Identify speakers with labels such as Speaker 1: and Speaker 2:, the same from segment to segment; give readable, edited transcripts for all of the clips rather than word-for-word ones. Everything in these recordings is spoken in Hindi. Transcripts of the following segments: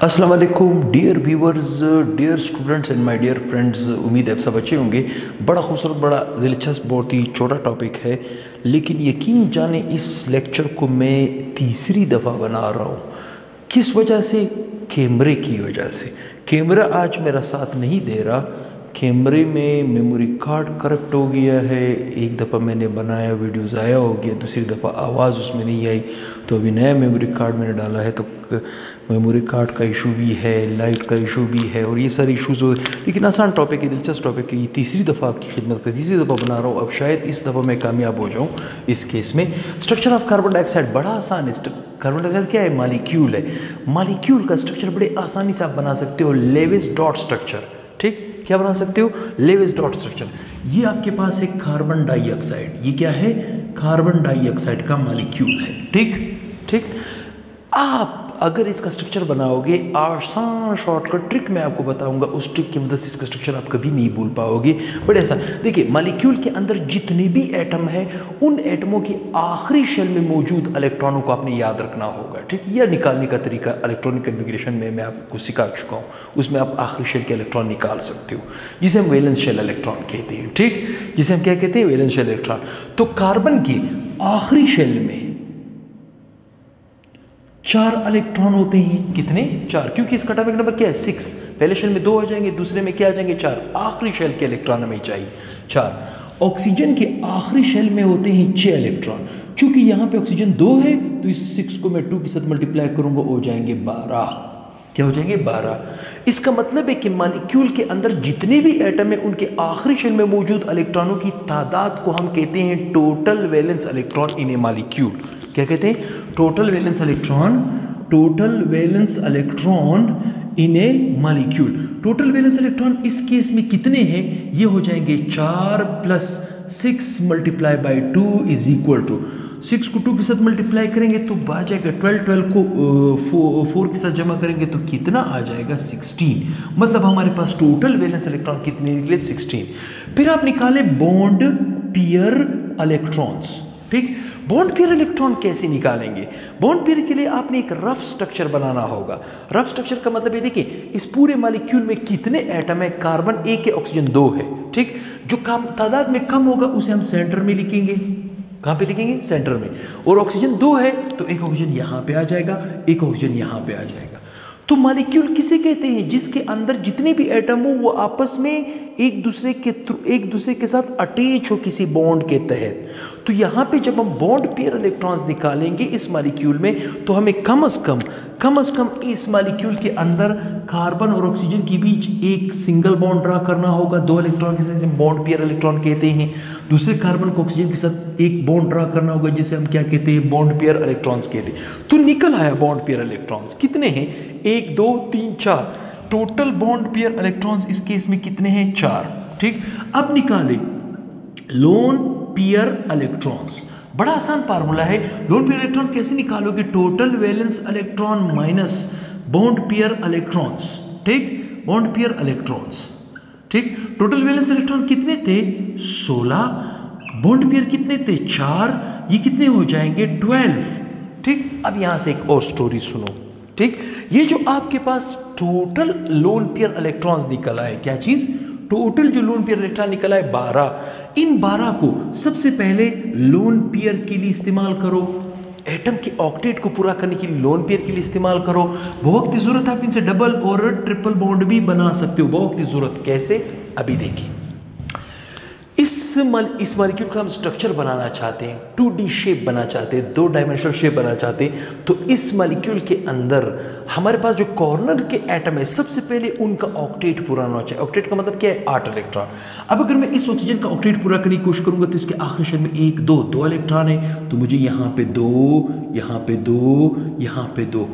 Speaker 1: अस्सलाम वालेकुम dear viewers, dear students and my dear friends. उम्मीद है आप सब अच्छे होंगे। बड़ा खूबसूरत, बड़ा दिलचस्प, बहुत ही छोटा टॉपिक है, लेकिन यकीन जाने इस लेक्चर को मैं तीसरी दफ़ा बना रहा हूँ। किस वजह से? कैमरे की वजह से। कैमरा आज मेरा साथ नहीं दे रहा। कैमरे में मेमोरी कार्ड करप्ट हो गया है। एक दफ़ा मैंने बनाया, वीडियो ज़ाया हो गया, दूसरी दफ़ा आवाज़ उसमें नहीं आई, तो अभी नया मेमोरी कार्ड मैंने डाला है, तो मेमोरी कार्ड का इशू भी है, लाइट का इशू भी है, और ये सारे इशूज़ हो। लेकिन आसान टॉपिक है, दिलचस्प टॉपिक है। ये तीसरी दफ़ा आपकी खिदमत का तीसरी दफ़ा बना रहा हूँ। अब शायद इस दफ़ा मैं कामयाब हो जाऊँ इस केस में। स्ट्रक्चर ऑफ कार्बन डाइऑक्साइड बड़ा आसान है। कार्बन डाइऑक्साइड क्या है? मॉलिक्यूल है। मॉलिक्यूल का स्ट्रक्चर बड़े आसानी से आप बना सकते हो। लेविस डॉट स्ट्रक्चर, ठीक, क्या बना सकते हो? Lewis dot structure. ये आपके पास है कार्बन डाइऑक्साइड। ये क्या है? कार्बन डाइऑक्साइड का मॉलिक्यूल है। ठीक ठीक। आप अगर इसका स्ट्रक्चर बनाओगे, आसान शॉर्टकट ट्रिक मैं आपको बताऊंगा, उस ट्रिक की मदद से इसका स्ट्रक्चर आप कभी नहीं भूल पाओगे। बड़े आसान। देखिए, मॉलिक्यूल के अंदर जितने भी एटम है, उन एटमों की आखिरी शेल में मौजूद इलेक्ट्रॉनों को आपने याद रखना होगा। ठीक, यह निकालने का तरीका इलेक्ट्रॉनिक कन्फिगरेशन में मैं आपको सिखा चुका हूँ। उसमें आप आखिरी शेल के इलेक्ट्रॉन निकाल सकते हो, जिसे हम वैलेंस शेल इलेक्ट्रॉन कहते हैं। ठीक, जिसे हम क्या कहते हैं? Valence shell electron. तो कार्बन के आखिरी शेल में 4 इलेक्ट्रॉन होते हैं। कितने? 4, क्योंकि इसका एटॉमिक नंबर क्या है? 6। पहले शेल में 2 आ जाएंगे, दूसरे में क्या आ जाएंगे? 4। आखिरी शेल के इलेक्ट्रॉन हमें चाहिए 4। ऑक्सीजन के आखिरी शेल में होते हैं 6 इलेक्ट्रॉन। चूंकि यहाँ पे ऑक्सीजन 2 है, तो इस 6 को मैं 2 के साथ मल्टीप्लाई करूंगा, हो जाएंगे 12। क्या हो जाएंगे? 12। इसका मतलब है कि मॉलिक्यूल के अंदर जितने भी एटम है, उनके आखिरी शेल में मौजूद इलेक्ट्रॉनों की तादाद को हम कहते हैं total valence electron in A molecule. क्या कहते हैं? Total valence electron. Total valence electron in A molecule. Total valence electron इस केस में कितने हैं? ये हो जाएंगे 4 + 6 × 2 = 6 को 2 के साथ मल्टीप्लाई करेंगे तो आ जाएगा 12। 12 को 4 के साथ जमा करेंगे तो कितना आ जाएगा? 16। मतलब हमारे पास टोटल वैलेंस इलेक्ट्रॉन कितने निकले? 16। फिर आप निकाले बॉन्ड पेयर इलेक्ट्रॉन्स। ठीक, बॉन्ड पेयर इलेक्ट्रॉन कैसे निकालेंगे? बॉन्ड पेयर के लिए आपने एक रफ स्ट्रक्चर बनाना होगा। रफ स्ट्रक्चर का मतलब ये देखिए, इस पूरे मॉलिक्यूल में कितने एटम है? कार्बन 1 है, ऑक्सीजन 2 है। ठीक, जो कम तादाद में कम होगा उसे हम सेंटर में लिखेंगे। कहाँ पे लिखेंगे? सेंटर में। और ऑक्सीजन 2 है, तो एक ऑक्सीजन यहाँ पे आ जाएगा, एक ऑक्सीजन यहाँ पे आ जाएगा। तो मॉलिक्यूल किसे कहते हैं? जिसके अंदर जितने भी एटम हो वो आपस में एक दूसरे के साथ अटैच हो किसी बॉन्ड के तहत। तो यहाँ पे जब हम बॉन्ड पेयर इलेक्ट्रॉन्स निकालेंगे इस मॉलिक्यूल में, तो हमें कम से कम इस मॉलिक्यूल के अंदर कार्बन और ऑक्सीजन के बीच एक सिंगल बॉन्ड ड्रा करना होगा। 2 इलेक्ट्रॉन के साथ बॉन्ड पेयर इलेक्ट्रॉन कहते हैं। दूसरे कार्बन को ऑक्सीजन के साथ एक बॉन्ड ड्रा करना होगा, जिसे हम क्या कहते हैं? बॉन्ड पेयर इलेक्ट्रॉन्स कहते हैं। तो निकल आया बॉन्ड पेयर इलेक्ट्रॉन्स कितने हैं? 1 2 3 4। टोटल बॉन्ड पेयर इलेक्ट्रॉन्स इस केस में कितने हैं? 4। ठीक, अब निकाले लोन पेयर इलेक्ट्रॉन्स। बड़ा आसान फार्मूला है। लोन पेयर इलेक्ट्रॉन कैसे निकालोगे? Total valence electron minus bond pair electrons. ठीक, बॉन्ड पेयर इलेक्ट्रॉन्स। ठीक, टोटल वैलेंस इलेक्ट्रॉन कितने थे? 16। बॉन्ड पेयर कितने थे? 4। ये कितने हो जाएंगे? 12। ठीक, अब यहां से एक और स्टोरी सुनो। ठीक, ये जो आपके पास टोटल लोन पेयर इलेक्ट्रॉन्स निकला है, क्या चीज? टोटल जो लोन पेयर इलेक्ट्रॉन निकला है 12। इन 12 को सबसे पहले लोन पेयर के लिए इस्तेमाल करो। एटम के ऑक्टेट को पूरा करने के लिए लोन पेयर के लिए इस्तेमाल करो। बहुत की जरूरत है, आप इनसे डबल और ट्रिपल बॉन्ड भी बना सकते हो। बहुत की जरूरत कैसे? अभी देखिए। इस मॉलिक्यूल का हम स्ट्रक्चर बनाना चाहते हैं, 2D शेप बना चाहते हैं, 2 डायमेंशनल शेप बना चाहते हैं। तो इस मॉलिक्यूल के अंदर हमारे पास जो कॉर्नर के एटम है, सबसे पहले उनका ऑक्टेट पूरा होना चाहिए। ऑक्टेट का मतलब क्या है? 8 इलेक्ट्रॉन। अब अगर मैं इस ऑक्सीजन का ऑक्टेट पूरा करने की कोशिश करूंगा, तो इसके आखिरी शेल में 1 2 इलेक्ट्रॉन है, तो मुझे यहाँ पे 2, यहाँ पे 2, यहाँ पे 2।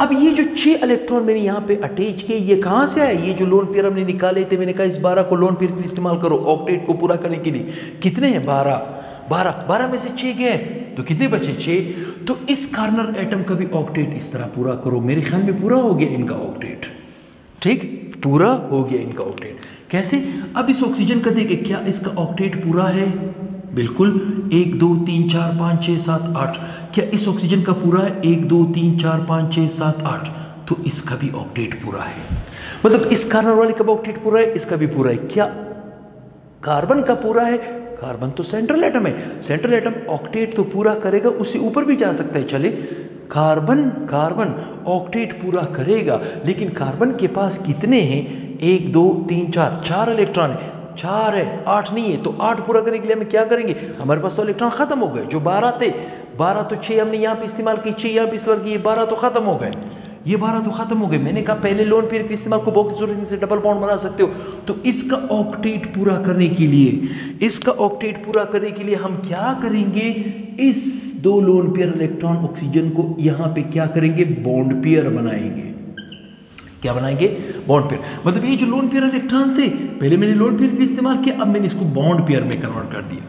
Speaker 1: अब ये जो 6 इलेक्ट्रॉन मैंने यहाँ पे अटैच किए, ये कहाँ से आए? ये जो लोन पेयर हमने निकाले थे, मैंने कहा इस 12 को लोन पेयर के लिए इस्तेमाल करो ऑक्टेट को पूरा करने के लिए। कितने हैं? 12 में से 6 गए, तो कितने बचे? 6। तो इस कार्नर एटम का भी ऑक्टेट इस तरह पूरा करो। मेरे ख्याल में पूरा हो गया इनका ऑक्टेट। ठीक, पूरा हो गया इनका ऑक्टेट। कैसे? अब इस ऑक्सीजन का देखिए, क्या इसका ऑक्टेट पूरा है? बिल्कुल। 1 2 3 4 5 6 7 8। क्या इस ऑक्सीजन का पूरा है? 1 2 3 4 5 6 7 8। तो इसका भी ऑक्टेट पूरा है। मतलब इस कार्बन वाले का ऑक्टेट पूरा है, इसका भी पूरा है। क्या कार्बन का पूरा है? कार्बन तो सेंट्रल एटम है, सेंट्रल एटम ऑक्टेट तो पूरा करेगा, उससे ऊपर भी जा सकता है। चले कार्बन ऑक्टेट पूरा करेगा, लेकिन कार्बन के पास कितने हैं? 1 2 3 4, 4 इलेक्ट्रॉन है। 4 है, 8 नहीं है। तो 8 पूरा करने के लिए हमें क्या करेंगे? हमारे पास तो इलेक्ट्रॉन खत्म हो गए। जो 12 थे, 12 तो 6 हमने यहाँ पे इस्तेमाल की, 6 यहाँ पे इस्तेमाल की, 12 तो खत्म हो गए। ये 12 तो खत्म हो गए। मैंने कहा पहले लोन पेयर के इस्तेमाल को बहुत जरूरत नहीं से डबल बॉन्ड बना सकते हो। तो इसका ऑक्टेट पूरा करने के लिए हम क्या करेंगे? इस 2 लोन पेयर इलेक्ट्रॉन ऑक्सीजन को यहाँ पे क्या करेंगे? बॉन्ड पेयर बनाएंगे। क्या बनाएंगे? Bond pair. मतलब ये जो लोन पेयर इलेक्ट्रॉन थे, पहले मैंने लोन पेयर के लिए इस्तेमाल किया, अब मैंने इसको बॉन्ड पेयर में कन्वर्ट कर दिया।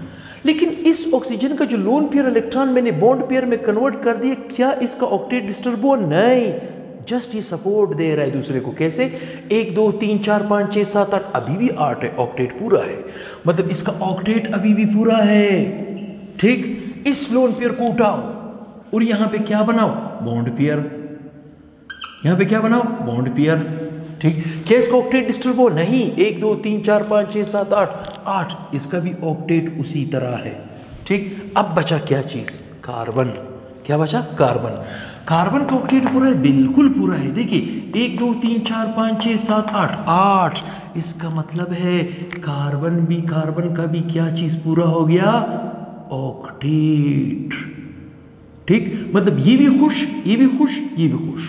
Speaker 1: लेकिन इस ऑक्सीजन का जो लोन पेयर इलेक्ट्रॉन मैंने बॉन्ड पेयर में कन्वर्ट कर दिया, क्या इसका ऑक्टेट डिस्टर्ब हुआ? नहीं, जस्ट ये सपोर्ट दे रहा है दूसरे को। कैसे? 1 2 3 4 5 6 7 8, अभी भी 8 है, ऑक्टेट पूरा है। मतलब इसका ऑक्टेट अभी भी पूरा है। ठीक, इस लोन पेयर को उठाओ और यहां पे क्या बनाओ? Bond pair. यहां पे क्या बनाओ? Bond pair. ठीक, क्या इसका ऑक्टेट डिस्टर्ब हो? नहीं। 1 2 3 4 5 6 7 8, इसका भी ऑक्टेट उसी तरह है। ठीक, अब बचा क्या चीज? कार्बन। क्या बचा? कार्बन। कार्बन का ऑक्टेट पूरा है, बिल्कुल पूरा है। देखिए 1 2 3 4 5 6 7 8, इसका मतलब है कार्बन का भी क्या चीज पूरा हो गया? ऑक्टेट। ठीक, मतलब ये भी खुश, ये भी खुश, ये भी खुश,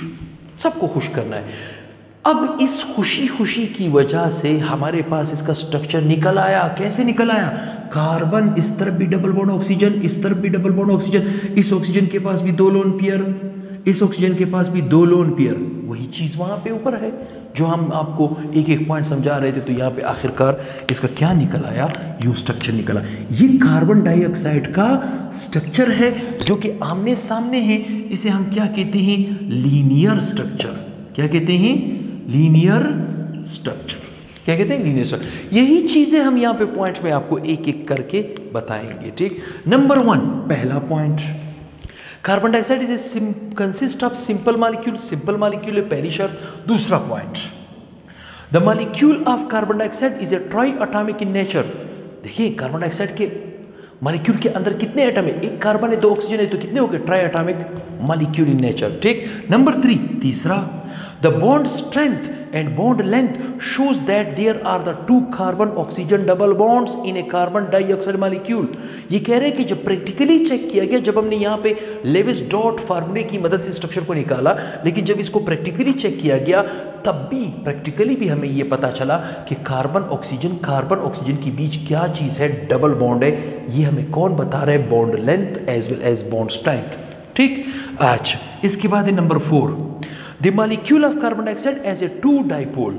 Speaker 1: सबको खुश करना है। अब इस खुशी की वजह से हमारे पास इसका स्ट्रक्चर निकल आया। कैसे निकल आया? कार्बन इस तरफ भी डबल बॉन्ड ऑक्सीजन, इस तरफ भी डबल बॉन्ड ऑक्सीजन, इस ऑक्सीजन के पास भी 2 लोन पेयर, इस ऑक्सीजन के पास भी 2 लोन पेयर। वही चीज वहां पे ऊपर है जो हम आपको एक एक पॉइंट समझा रहे थे। तो यहाँ पे आखिरकार इसका क्या निकल आया? यू स्ट्रक्चर निकला। ये कार्बन डाइऑक्साइड का स्ट्रक्चर है जो कि आमने सामने है। इसे हम क्या कहते हैं? Linear structure. क्या कहते हैं? Linear structure. क्या कहते हैं? Linear structure. यही चीजें हम यहाँ पे पॉइंट में आपको एक एक करके बताएंगे। ठीक, नंबर 1, पहला point, carbon dioxide is consist of simple molecule. Simple molecule है पहली शर्त। दूसरा point, the molecule of carbon dioxide is A try atomic in nature. देखिए कार्बन डाइऑक्साइड के मॉलिक्यूल के अंदर कितने एटम है? 1 कार्बन है, 2 ऑक्सीजन है, तो कितने हो गए? Try atomic molecule in nature. ठीक, नंबर 3, तीसरा, the bond strength and bond length shows that there are the 2 carbon oxygen double bonds in a carbon dioxide molecule। ये कह रहे हैं कि जब प्रैक्टिकली चेक किया गया, जब हमने यहाँ पे लेविस डॉट फार्मूले की मदद से स्ट्रक्चर को निकाला, लेकिन जब इसको प्रैक्टिकली चेक किया गया तब भी प्रैक्टिकली भी हमें ये पता चला कि कार्बन ऑक्सीजन के बीच क्या चीज़ है? डबल बॉन्ड है। ये हमें कौन बता रहा है? Bond length as well as bond strength. ठीक, आज इसके बाद है number 4, The molecule of carbon dioxide as a 2 dipole।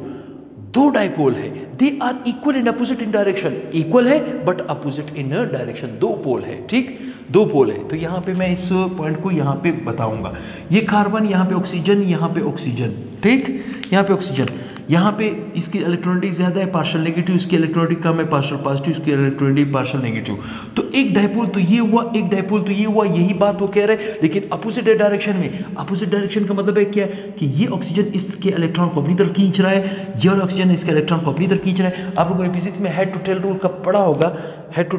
Speaker 1: 2 dipole है, they are equal in opposite in direction. Equal है but opposite in direction. 2 pole है। ठीक, 2 पोल है। तो यहाँ पे मैं इस पॉइंट को यहाँ पे बताऊंगा। ये कार्बन, यहाँ पे ऑक्सीजन, यहाँ पे ऑक्सीजन। ठीक, यहाँ पे ऑक्सीजन, यहाँ पे इसकी इलेक्ट्रोनेगेटिव ज़्यादा है, पार्शियल नेगेटिव, इसकी इलेक्ट्रोनेगेटिव कम है, पार्शियल पॉजिटिव, इसकी इलेक्ट्रोनेगेटिव पार्शियल नेगेटिव। तो एक डाइपोल तो ये हुआ, एक डाइपोल तो ये हुआ। यही बात वो कह रहे हैं, लेकिन अपोजिट डायरेक्शन में। अपोजिट डायरेक्शन का मतलब है क्या? कि ये ऑक्सीजन इसके इलेक्ट्रॉन को अपनी तरफ खींच रहा है, ये वाला ऑक्सीजन इसके इलेक्ट्रॉन को अपनी तरफ खींच रहा है। आप लोगों ने फिजिक्स में हेड टू टेल रूल का पढ़ा होगा। हेड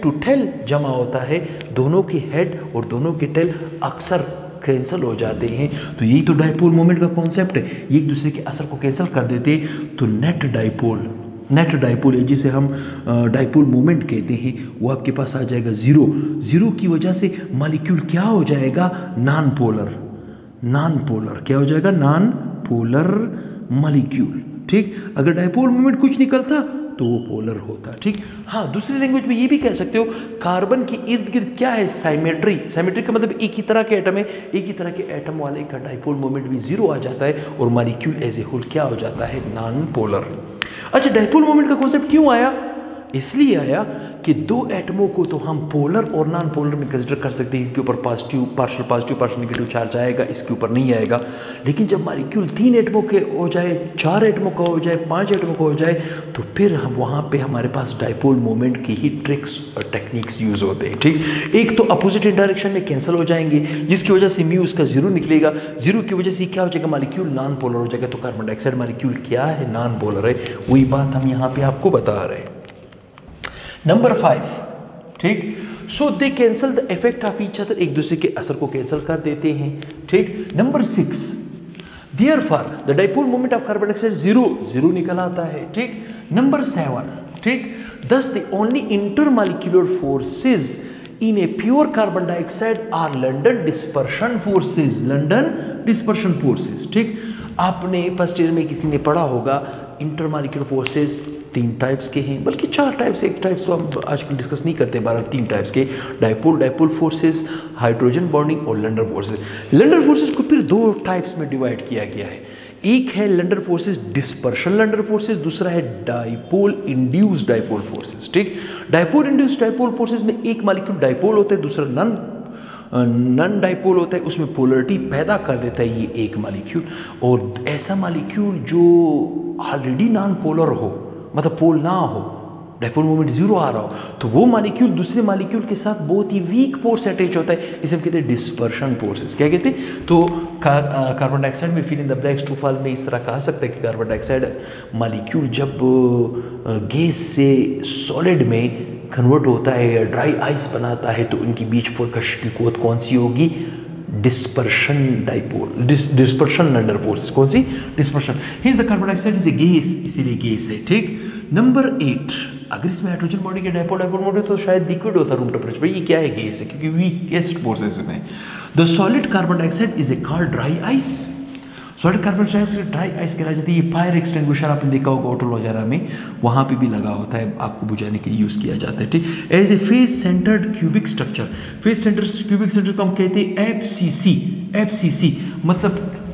Speaker 1: टू टेल जमा होता है, दोनों के हेड और दोनों के टेल अक्सर कैंसिल हो जाते हैं। तो यही तो डाइपोल मोमेंट का कॉन्सेप्ट है, ये एक दूसरे के असर को कैंसिल कर देते हैं। तो नेट डाइपोल है जिसे हम डाइपोल मोमेंट कहते हैं, वो आपके पास आ जाएगा 0 की वजह से मॉलिक्यूल क्या हो जाएगा? Non polar. क्या हो जाएगा? Non polar molecule. ठीक, अगर डाइपोल मोमेंट कुछ निकलता तो वो पोलर होता। ठीक, हाँ, दूसरी लैंग्वेज में ये भी कह सकते हो, कार्बन के इर्द गिर्द क्या है? साइमेट्री का मतलब एक ही तरह के एटम है, एक ही तरह के एटम वाले का डाइपोल मोमेंट भी 0 आ जाता है और मॉलिक्यूल एज ए होल क्या हो जाता है? Non polar. अच्छा, डाइपोल मोमेंट का कॉन्सेप्ट क्यों आया? इसलिए आया कि दो एटमों को तो हम पोलर और नॉन पोलर में कंसिडर कर सकते हैं, इनके ऊपर पार्शियल पार्शियल नेगेटिव चार्ज आएगा, इसके ऊपर नहीं आएगा। लेकिन जब मॉलिक्यूल 3 एटमों के हो जाए, 4 एटमों का हो जाए, 5 एटमों का हो जाए, तो फिर हम वहाँ पे हमारे पास डाइपोल मोमेंट की ही ट्रिक्स और टेक्निक्स यूज़ होते हैं। ठीक, एक तो अपोजिट डायरेक्शन में कैंसिल हो जाएंगे, जिसकी वजह से म्यू उसका जीरो निकलेगा। जीरो की वजह से क्या हो जाएगा, मॉलिक्यूल नॉन पोलर हो जाएगा। तो कार्बन डाइऑक्साइड मॉलिक्यूल क्या है, नॉन पोलर है। वही बात हम यहाँ पे आपको बता रहे हैं। नंबर 5, ठीक, so they cancel the effect of each other, एक दूसरे के असर को कैंसिल कर देते हैं। ठीक, number 6, therefore the dipole moment of carbon dioxide zero निकल आता है। ठीक, नंबर 7, ठीक, thus the only intermolecular forces in a pure carbon dioxide are London dispersion forces, London dispersion forces। ठीक, आपने फर्स्ट ईयर में किसी ने पढ़ा होगा इंटरमॉलिक्यूलर फोर्सेस 3 टाइप्स के हैं, बल्कि 4 टाइप्स, एक टाइप्स तो हम आजकल डिस्कस नहीं करते, 3 टाइप्स के, डाइपोल फोर्सेस, हाइड्रोजन बॉन्डिंग और लंडर फोर्सेस। लंडर फोर्सेस को फिर 2 टाइप्स में डिवाइड किया गया है। एक है लंडर फोर्सेस डिस्पर्शन लंडर फोर्सेस, दूसरा है डाइपोल इंड्यूस्ड डाइपोल फोर्सेस। ठीक, डाइपोल इंड्यूस्ड डाइपोल फोर्सेस में एक मॉलिक्यूल डाइपोल होता है, दूसरा नन डाइपोल होता है, उसमें पोलरिटी पैदा कर देता है ये एक मॉलिक्यूल। और ऐसा मॉलिक्यूल जो ऑलरेडी नॉन पोलर हो, मतलब पोल ना हो, डाइपोल मोमेंट जीरो आ रहा हो, तो वो मॉलिक्यूल दूसरे मॉलिक्यूल के साथ बहुत ही वीक फोर्स से अटैच होता है, इसे हम कहते हैं डिस्पर्शन फोर्सेस। क्या कहते हैं, तो कार्बन डाइऑक्साइड में fill in the blanks true false में इस तरह कहा सकता है कि कार्बन डाइऑक्साइड मॉलिक्यूल जब गैस से सॉलिड में कन्वर्ट होता है या ड्राई आइस बनाता है, तो उनकी बीच फोकस की कुव्वत कौन सी होगी, dispersion dipole, dispersion London forces. कौन सी, dispersion. Hence the carbon dioxide is a gas, इसीलिए गैस है। ठीक, नंबर 8, अगर इसमें हाइड्रोजन बॉन्डिंग के डाइपोल मोड तो शायद लिक्विड होता रूम टेम्परेचर पर, ये क्या है, गैस है, क्योंकि वीकेस्ट फोर्सेस में। The solid carbon dioxide is A called dry ice, solid carbon dioxide dry ice कहला जाती है। ये फायर एक्सटिंग्विशर आपने देखा होगा होटल वगैरह में, वहाँ पे भी लगा होता है, आपको बुझाने के लिए यूज़ किया जाता है। ठीक, as a face centred cubic structure, face centred cubic structure को हम कहते हैं एफसीसी,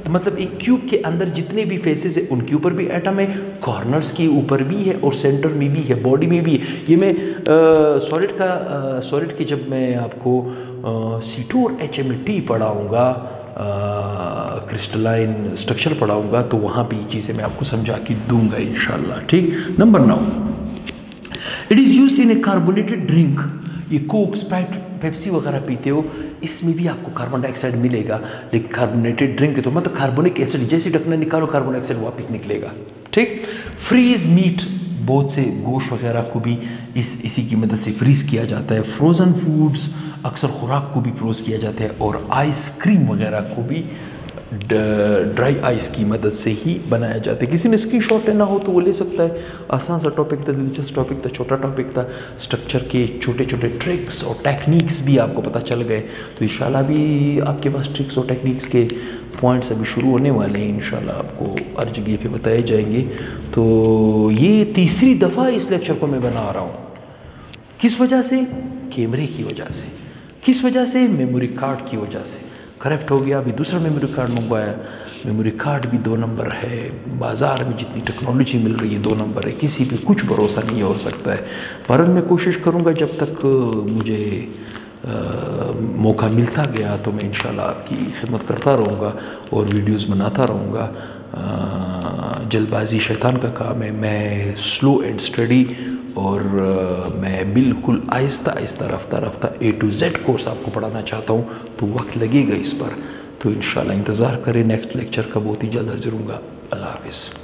Speaker 1: मतलब एक क्यूब के अंदर जितने भी फेसेस है उनके ऊपर भी एटम है, कॉर्नर्स के ऊपर भी है और सेंटर में भी है, बॉडी में भी है। ये मैं सॉलिड के जब मैं आपको C2 और HMT पढ़ाऊँगा, क्रिस्टलाइन स्ट्रक्चर पढ़ाऊंगा, तो वहाँ पे ये चीज़ें मैं आपको समझा के दूंगा इंशाल्लाह। ठीक, number 9, it is used in A carbonated drink, ये कोक, स्प्राइट, पेप्सी वगैरह पीते हो, इसमें भी आपको कार्बन डाइऑक्साइड मिलेगा। लेकिन कार्बोनेटेड ड्रिंक है तो मतलब कार्बोनिक एसिड जैसे ढक्कन निकालो कार्बन डाइऑक्साइड वापस निकलेगा। ठीक, फ्रीज मीट, बहुत से गोश्त वगैरह को भी इसी की मदद से फ्रीज किया जाता है। फ्रोज़न फूड्स, अक्सर खुराक को भी फ्रोज किया जाता है, और आइसक्रीम वगैरह को भी ड्राई आइस की मदद से ही बनाया जाता है। किसी ने स्क्रीनशॉट लेना हो तो वो ले सकता है। आसान सा टॉपिक था, दिलचस्प टॉपिक था, छोटा टॉपिक था, स्ट्रक्चर के छोटे छोटे ट्रिक्स और टेक्निक्स भी आपको पता चल गए। तो इंशाल्लाह भी आपके पास ट्रिक्स और टेक्निक्स के पॉइंट्स अभी शुरू होने वाले हैं, इंशाल्लाह आपको हर जगह पे बताए जाएंगे। तो ये तीसरी दफ़ा इस लेक्चर को मैं बना रहा हूँ। किस वजह से, कैमरे की वजह से। किस वजह से, मेमोरी कार्ड की वजह से। करप्ट हो गया, अभी दूसरा मेमोरी कार्ड मंगवाया, मेमोरी कार्ड भी 2 नंबर है। बाज़ार में जितनी टेक्नोलॉजी मिल रही है 2 नंबर है, किसी पे कुछ भरोसा नहीं हो सकता है। पर मैं कोशिश करूँगा जब तक मुझे मौका मिलता गया तो मैं इंशाल्लाह आपकी खिदमत करता रहूँगा और वीडियोस बनाता रहूँगा। जल्दबाजी शैतान का काम है। मैं स्लो एंड स्टडी और मैं बिल्कुल आहिस्ता आहिस्ता रफ्ता A to Z कोर्स आपको पढ़ाना चाहता हूँ, तो वक्त लगेगा इस पर। तो इंशाल्लाह इंतज़ार करें नेक्स्ट लेक्चर का, बहुत ही जल्द हाजिर होऊंगा। अल्लाह हाफ़िज़।